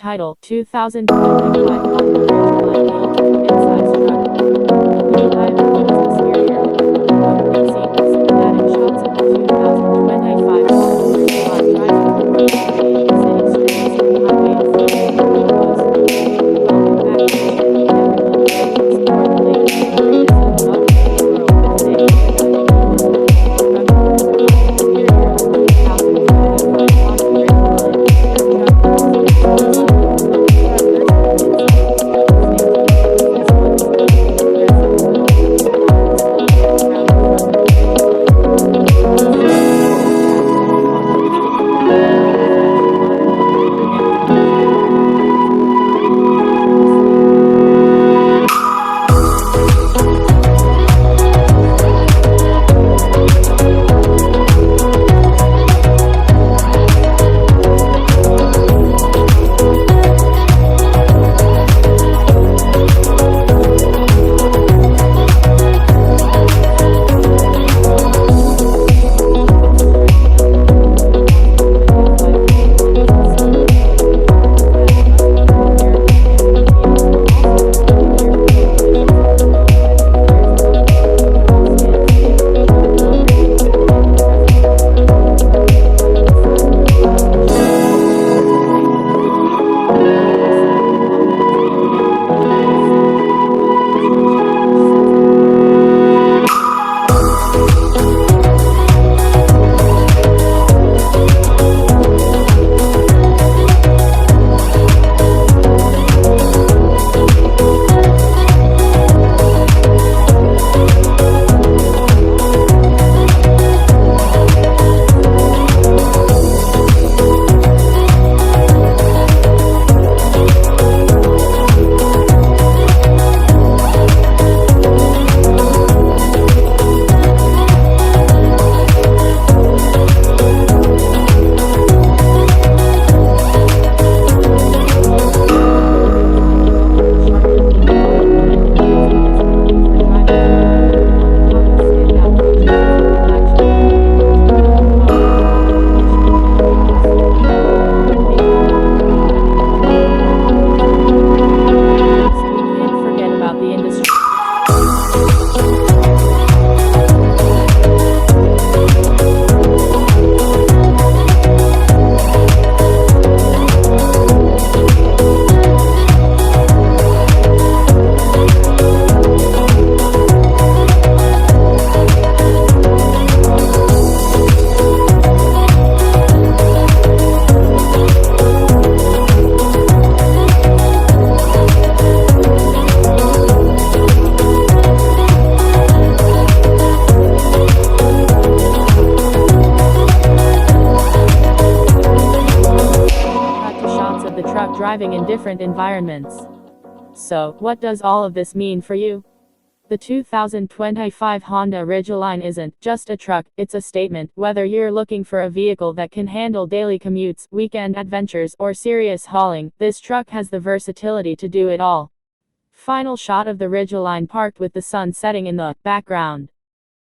Title: 2025 Honda Ridgeline the Ultimate Midsize Truck. Deep dive includes exterior, bucket seats, dramatic shots of the 2025 Honda Ridgeline driving on roads, city streets, and highways. Welcome back to the channel, everyone. Let's explore the latest and greatest in the automotive world. Today, we're diving into this truck, exterior of the 2025 Honda Ridgeline. This truck is the truck driving in different environments. So, what does all of this mean for you? The 2025 Honda Ridgeline isn't just a truck, it's a statement. Whether you're looking for a vehicle that can handle daily commutes, weekend adventures, or serious hauling, this truck has the versatility to do it all. Final shot of the Ridgeline parked with the sun setting in the background.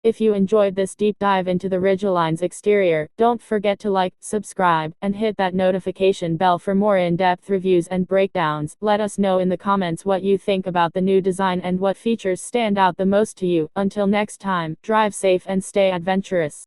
If you enjoyed this deep dive into the Ridgeline's exterior, don't forget to like, subscribe, and hit that notification bell for more in-depth reviews and breakdowns. Let us know in the comments what you think about the new design and what features stand out the most to you. Until next time, drive safe and stay adventurous.